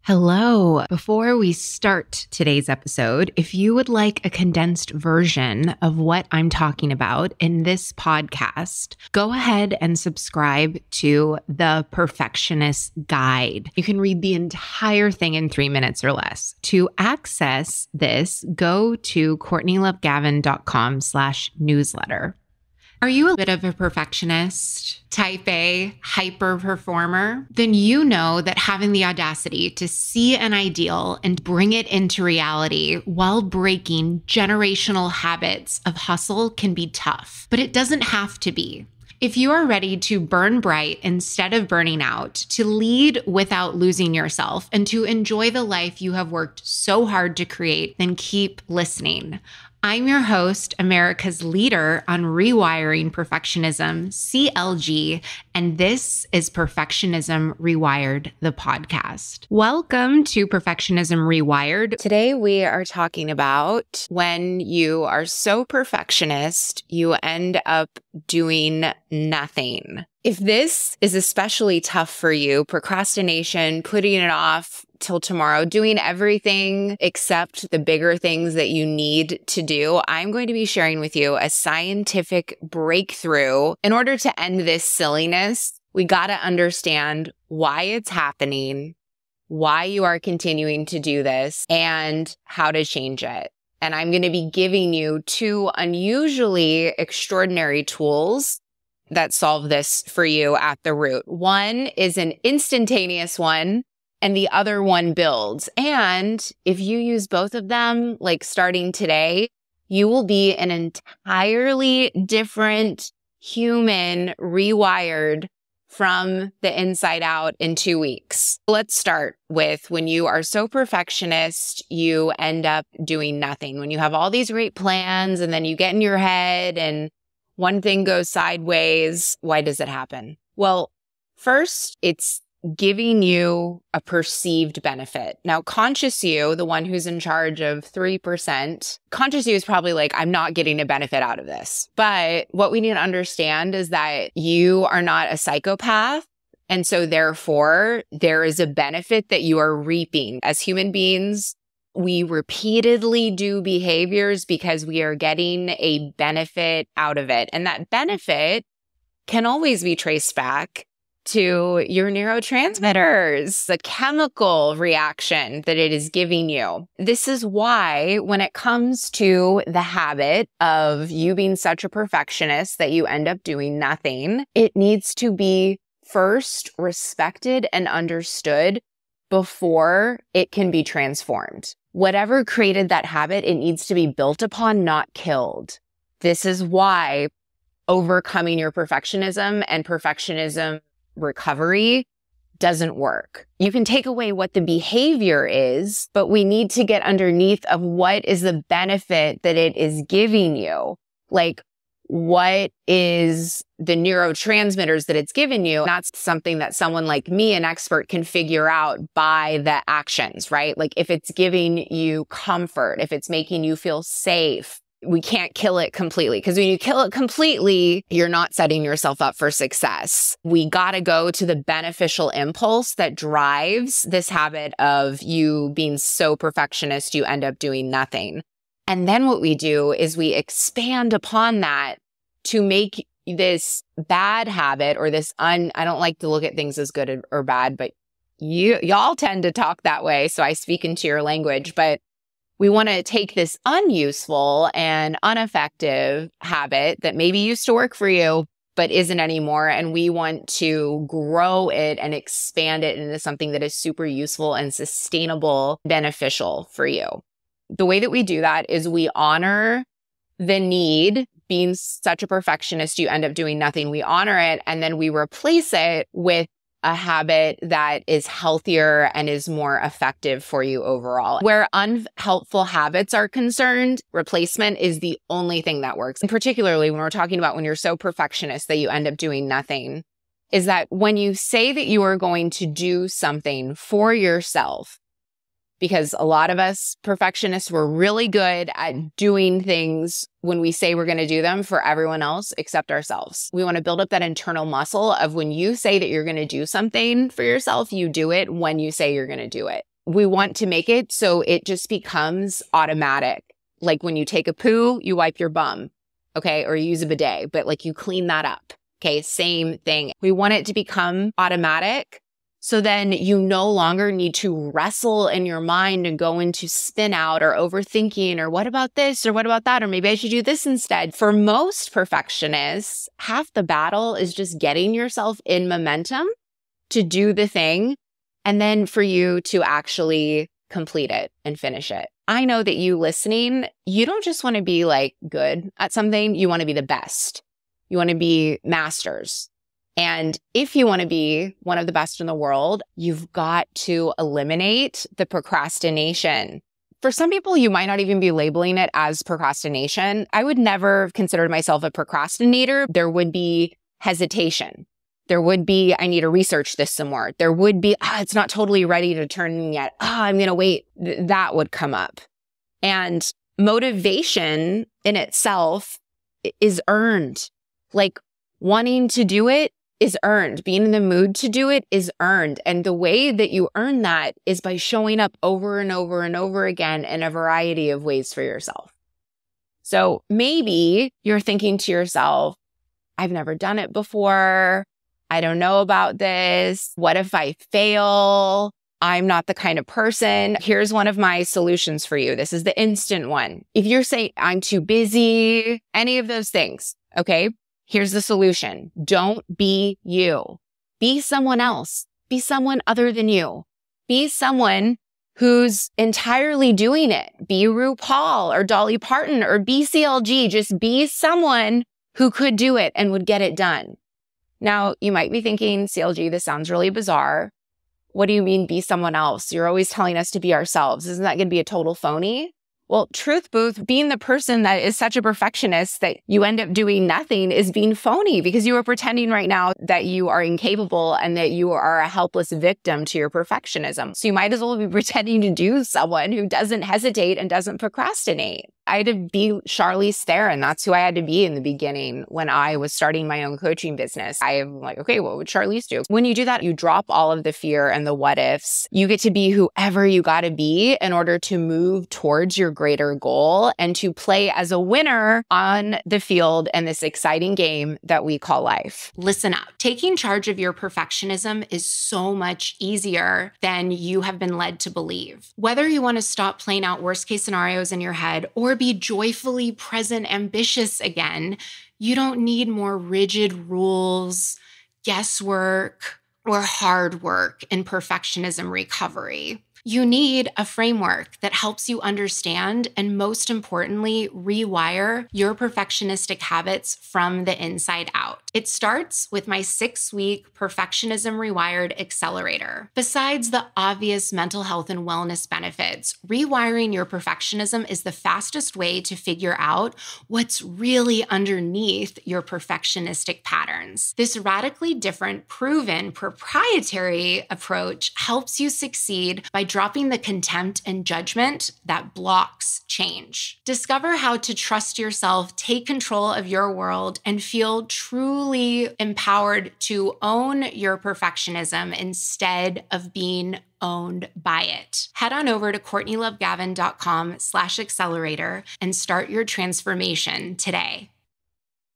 Hello. Before we start today's episode, if you would like a condensed version of what I'm talking about in this podcast, go ahead and subscribe to the Perfectionist Guide. You can read the entire thing in 3 minutes or less. To access this, go to CourtneyLoveGavin.com/newsletter. Are you a bit of a perfectionist, type A, hyper performer? Then you know that having the audacity to see an ideal and bring it into reality while breaking generational habits of hustle can be tough, but it doesn't have to be. If you are ready to burn bright instead of burning out, to lead without losing yourself, and to enjoy the life you have worked so hard to create, then keep listening. I'm your host, America's leader on rewiring perfectionism, CLG, and this is Perfectionism Rewired, the podcast. Welcome to Perfectionism Rewired. Today we are talking about when you are so perfectionist, you end up doing nothing. If this is especially tough for you, procrastination, putting it off till tomorrow, doing everything except the bigger things that you need to do, I'm going to be sharing with you a scientific breakthrough. In order to end this silliness, we got to understand why it's happening, why you are continuing to do this, and how to change it. And I'm going to be giving you 2 unusually extraordinary tools that solve this for you at the root. One is an instantaneous one, and the other one builds. And if you use both of them, like starting today, you will be an entirely different human, rewired from the inside out in 2 weeks. Let's start with when you are so perfectionist, you end up doing nothing. When you have all these great plans and then you get in your head and one thing goes sideways, why does it happen? Well, first, it's giving you a perceived benefit. Now, conscious you, the one who's in charge of 3%, conscious you is probably like, I'm not getting a benefit out of this. But what we need to understand is that you are not a psychopath. And so therefore, there is a benefit that you are reaping. As human beings, we repeatedly do behaviors because we are getting a benefit out of it. And that benefit can always be traced back to your neurotransmitters, the chemical reaction that it is giving you. This is why when it comes to the habit of you being such a perfectionist that you end up doing nothing, it needs to be first respected and understood before it can be transformed. Whatever created that habit, it needs to be built upon, not killed. This is why overcoming your perfectionism and perfectionism recovery doesn't work. You can take away what the behavior is, but we need to get underneath of what is the benefit that it is giving you. Like, what is the neurotransmitters that it's given you? That's something that someone like me, an expert, can figure out by the actions, right? Like if it's giving you comfort, if it's making you feel safe, we can't kill it completely, because when you kill it completely, you're not setting yourself up for success. We got to go to the beneficial impulse that drives this habit of you being so perfectionist, you end up doing nothing. And then what we do is we expand upon that to make this bad habit or this I don't like to look at things as good or bad, but y'all tend to talk that way. So I speak into your language, but we want to take this unuseful and ineffective habit that maybe used to work for you, but isn't anymore. And we want to grow it and expand it into something that is super useful and sustainable, beneficial for you. The way that we do that is we honor the need. Being such a perfectionist, you end up doing nothing. We honor it, and then we replace it with a habit that is healthier and is more effective for you overall. Where unhelpful habits are concerned, replacement is the only thing that works. And particularly when we're talking about when you're so perfectionist that you end up doing nothing, is that when you say that you are going to do something for yourself, because a lot of us perfectionists, we're really good at doing things when we say we're going to do them for everyone else except ourselves. We want to build up that internal muscle of when you say that you're going to do something for yourself, you do it when you say you're going to do it. we want to make it so it just becomes automatic. Like when you take a poo, you wipe your bum, okay? Or you use a bidet, but like you clean that up, okay? Same thing. We want it to become automatic. So then you no longer need to wrestle in your mind and go into spin out or overthinking or what about this or what about that? Or maybe I should do this instead. For most perfectionists, half the battle is just getting yourself in momentum to do the thing and then for you to actually complete it and finish it. I know that you listening, you don't just want to be like good at something. You want to be the best. You want to be masters. And if you want to be one of the best in the world, you've got to eliminate the procrastination. For some people, you might not even be labeling it as procrastination. I would never consider myself a procrastinator. There would be hesitation. There would be, I need to research this some more. There would be, it's not totally ready to turn in yet. I'm going to wait. That would come up. And motivation in itself is earned. Like wanting to do it is earned. Being in the mood to do it is earned. And the way that you earn that is by showing up over and over and over again in a variety of ways for yourself. So maybe you're thinking to yourself, I've never done it before. I don't know about this. What if I fail? I'm not the kind of person. Here's one of my solutions for you. This is the instant one. If you're saying I'm too busy, any of those things, okay? Here's the solution. Don't be you. Be someone else. Be someone other than you. Be someone who's entirely doing it. Be RuPaul or Dolly Parton or BCLG. Just be someone who could do it and would get it done. Now, you might be thinking, CLG, this sounds really bizarre. What do you mean be someone else? You're always telling us to be ourselves. Isn't that going to be a total phony? Well, truth booth, being the person that is such a perfectionist that you end up doing nothing is being phony because you are pretending right now that you are incapable and that you are a helpless victim to your perfectionism. So you might as well be pretending to do someone who doesn't hesitate and doesn't procrastinate. I had to be Charlize Theron. That's who I had to be in the beginning when I was starting my own coaching business. I'm like, okay, what would Charlize do? When you do that, you drop all of the fear and the what ifs. You get to be whoever you got to be in order to move towards your greater goal and to play as a winner on the field in this exciting game that we call life. Listen up. Taking charge of your perfectionism is so much easier than you have been led to believe. Whether you want to stop playing out worst case scenarios in your head or be joyfully present, ambitious again, you don't need more rigid rules, guesswork, or hard work in perfectionism recovery. You need a framework that helps you understand and, most importantly, rewire your perfectionistic habits from the inside out. It starts with my 6-week Perfectionism Rewired Accelerator. Besides the obvious mental health and wellness benefits, rewiring your perfectionism is the fastest way to figure out what's really underneath your perfectionistic patterns. This radically different, proven, proprietary approach helps you succeed by dropping the contempt and judgment that blocks change. Discover how to trust yourself, take control of your world, and feel truly empowered to own your perfectionism instead of being owned by it. Head on over to CourtneyLoveGavin.com/accelerator and start your transformation today.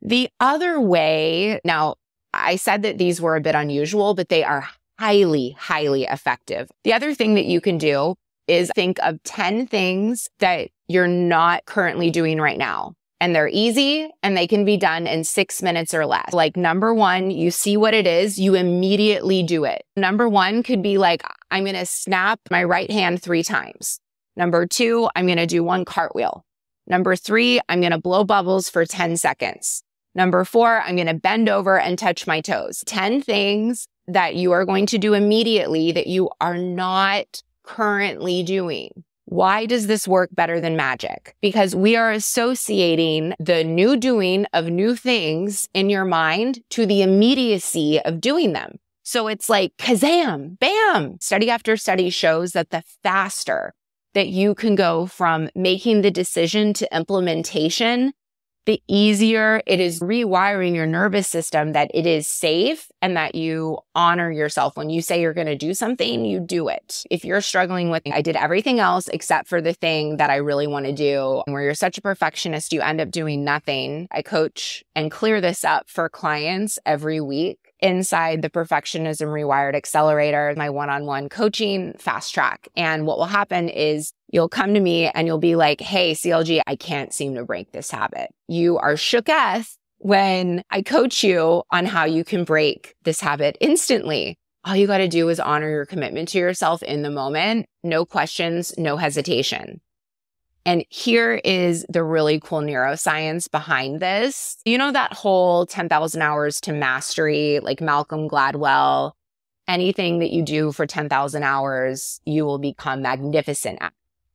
The other way, now I said that these were a bit unusual, but they are highly, highly effective. The other thing that you can do is think of 10 things that you're not currently doing right now. And they're easy and they can be done in 6 minutes or less. Like number one, you see what it is, you immediately do it. Number one could be like, I'm going to snap my right hand 3 times. Number 2, I'm going to do 1 cartwheel. Number 3, I'm going to blow bubbles for 10 seconds. Number 4, I'm going to bend over and touch my toes. 10 things that you are going to do immediately that you are not currently doing. Why does this work better than magic? Because we are associating the new doing of new things in your mind to the immediacy of doing them. So it's like, kazam, bam. Study after study shows that the faster that you can go from making the decision to implementation, the easier it is rewiring your nervous system that it is safe and that you honor yourself. When you say you're going to do something, you do it. If you're struggling with, I did everything else except for the thing that I really want to do, where you're such a perfectionist, you end up doing nothing. I coach and clear this up for clients every week inside the Perfectionism Rewired Accelerator, my one-on-one coaching fast track. And what will happen is you'll come to me and you'll be like, hey, CLG, I can't seem to break this habit. You are shooketh when I coach you on how you can break this habit instantly. All you got to do is honor your commitment to yourself in the moment. No questions, no hesitation. And here is the really cool neuroscience behind this. You know that whole 10,000 hours to mastery, like Malcolm Gladwell, anything that you do for 10,000 hours, you will become magnificent at.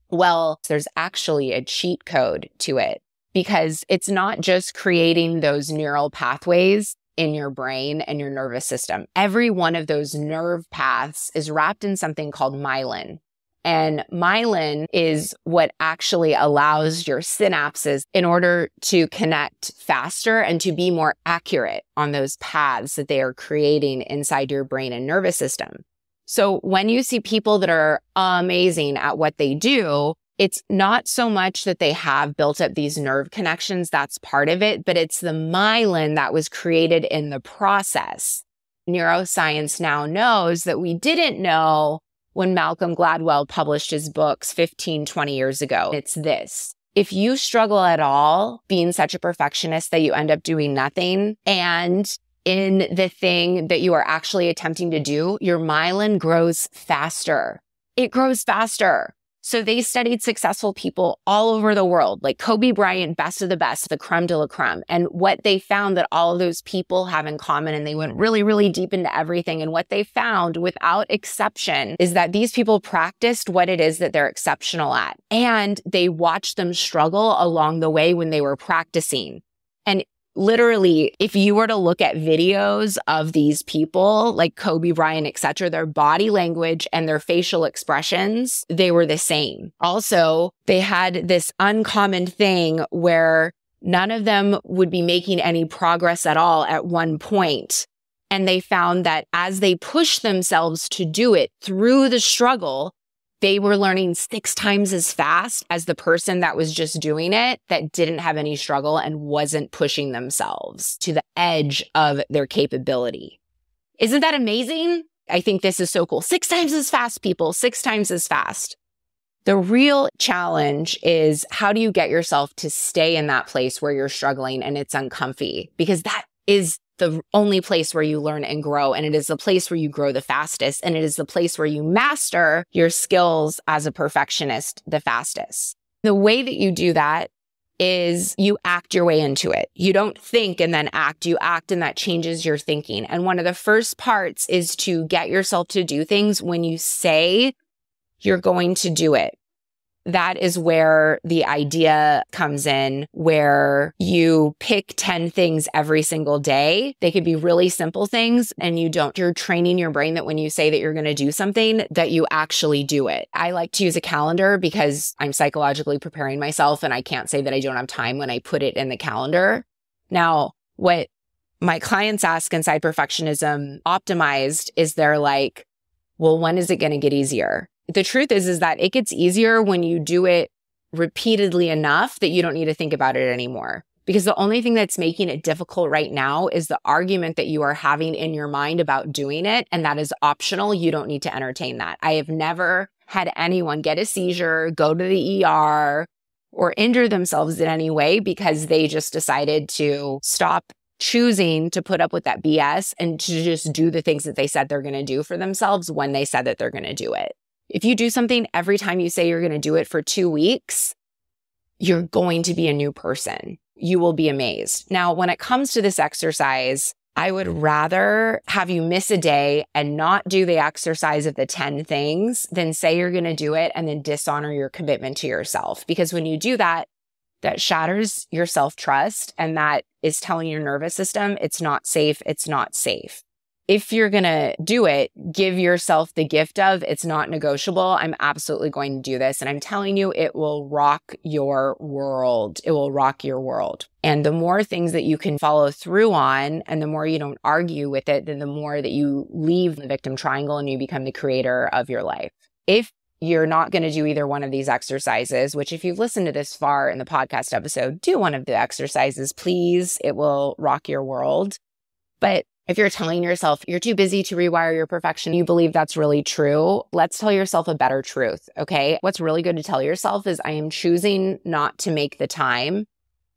Well, there's actually a cheat code to it because it's not just creating those neural pathways in your brain and your nervous system. Every one of those nerve paths is wrapped in something called myelin. And myelin is what actually allows your synapses in order to connect faster and to be more accurate on those paths that they are creating inside your brain and nervous system. So when you see people that are amazing at what they do, it's not so much that they have built up these nerve connections, that's part of it, but it's the myelin that was created in the process. Neuroscience now knows that we didn't know when Malcolm Gladwell published his books 15, 20 years ago. It's this. If you struggle at all being such a perfectionist that you end up doing nothing, and in the thing that you are actually attempting to do, your myelin grows faster. It grows faster. So they studied successful people all over the world, like Kobe Bryant, best of the best, the creme de la creme. And what they found that all of those people have in common, and they went really, really deep into everything. And what they found without exception is that these people practiced what it is that they're exceptional at. And they watched them struggle along the way when they were practicing. And literally, if you were to look at videos of these people like Kobe Bryant, etc., their body language and their facial expressions, they were the same. Also, they had this uncommon thing where none of them would be making any progress at all at one point. And they found that as they pushed themselves to do it through the struggle, they were learning 6 times as fast as the person that was just doing it, that didn't have any struggle and wasn't pushing themselves to the edge of their capability. Isn't that amazing? I think this is so cool. 6 times as fast, people, 6 times as fast. The real challenge is, how do you get yourself to stay in that place where you're struggling and it's uncomfy? Because that is the only place where you learn and grow. And it is the place where you grow the fastest. And it is the place where you master your skills as a perfectionist the fastest. The way that you do that is you act your way into it. You don't think and then act. You act, and that changes your thinking. And one of the first parts is to get yourself to do things when you say you're going to do it. That is where the idea comes in, where you pick 10 things every single day. They could be really simple things, and you're training your brain that when you say that you're going to do something, that you actually do it. I like to use a calendar because I'm psychologically preparing myself, and I can't say that I don't have time when I put it in the calendar. Now, what my clients ask inside Perfectionism Optimized is they're like, well, when is it going to get easier? The truth is that it gets easier when you do it repeatedly enough that you don't need to think about it anymore. Because the only thing that's making it difficult right now is the argument that you are having in your mind about doing it. And that is optional. You don't need to entertain that. I have never had anyone get a seizure, go to the ER, or injure themselves in any way because they just decided to stop choosing to put up with that BS and to just do the things that they said they're going to do for themselves when they said that they're going to do it. If you do something every time you say you're going to do it for 2 weeks, you're going to be a new person. You will be amazed. Now, when it comes to this exercise, I would rather have you miss a day and not do the exercise of the 10 things than say you're going to do it and then dishonor your commitment to yourself. Because when you do that, that shatters your self-trust, and that is telling your nervous system it's not safe, it's not safe. if you're going to do it, give yourself the gift of it's not negotiable. I'm absolutely going to do this. And I'm telling you, it will rock your world. It will rock your world. And the more things that you can follow through on, and the more you don't argue with it, then the more that you leave the victim triangle and you become the creator of your life. If you're not going to do either one of these exercises, which if you've listened to this far in the podcast episode, do one of the exercises, please. It will rock your world. But if you're telling yourself you're too busy to rewire your perfection, you believe that's really true, let's tell yourself a better truth, okay? What's really good to tell yourself is I am choosing not to make the time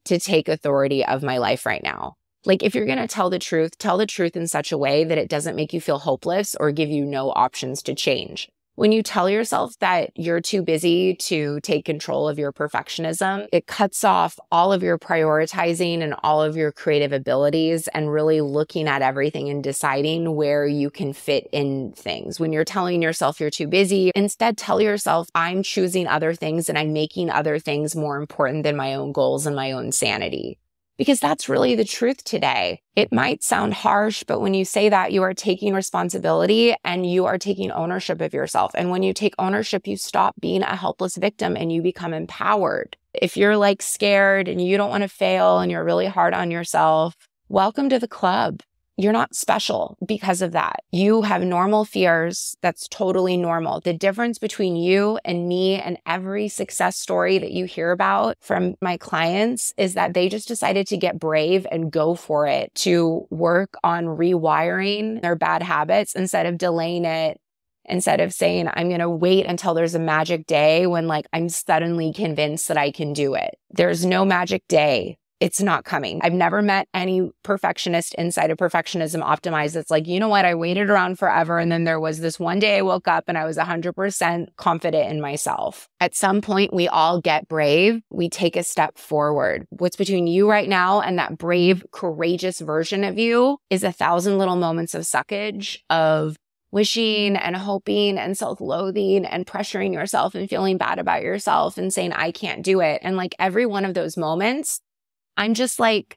to take authority of my life right now. Like if you're going to tell the truth in such a way that it doesn't make you feel hopeless or give you no options to change. When you tell yourself that you're too busy to take control of your perfectionism, it cuts off all of your prioritizing and all of your creative abilities and really looking at everything and deciding where you can fit in things. When you're telling yourself you're too busy, instead tell yourself, I'm choosing other things and I'm making other things more important than my own goals and my own sanity. Because that's really the truth today. It might sound harsh, but when you say that, you are taking responsibility and you are taking ownership of yourself. And when you take ownership, you stop being a helpless victim and you become empowered. If you're like scared and you don't want to fail and you're really hard on yourself, welcome to the club. You're not special because of that. You have normal fears. That's totally normal. The difference between you and me and every success story that you hear about from my clients is that they just decided to get brave and go for it, to work on rewiring their bad habits instead of delaying it, instead of saying, I'm going to wait until there's a magic day when like I'm suddenly convinced that I can do it. There's no magic day. It's not coming. I've never met any perfectionist inside of Perfectionism Optimized that's like, you know what? I waited around forever. And then there was this one day I woke up and I was 100% confident in myself. At some point, we all get brave. We take a step forward. What's between you right now and that brave, courageous version of you is 1,000 little moments of suckage, of wishing and hoping and self-loathing and pressuring yourself and feeling bad about yourself and saying, I can't do it. And like every one of those moments, I'm just like,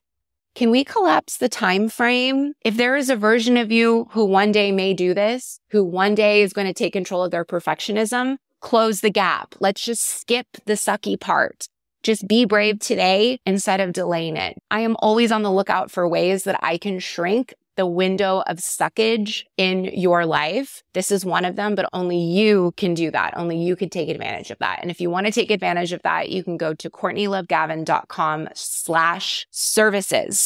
can we collapse the time frame? If there is a version of you who one day may do this, who one day is going to take control of their perfectionism, close the gap. Let's just skip the sucky part. Just be brave today instead of delaying it. I am always on the lookout for ways that I can shrink the window of suckage in your life. This is one of them, but only you can do that. Only you can take advantage of that. And if you want to take advantage of that, you can go to CourtneyLoveGavin.com/services.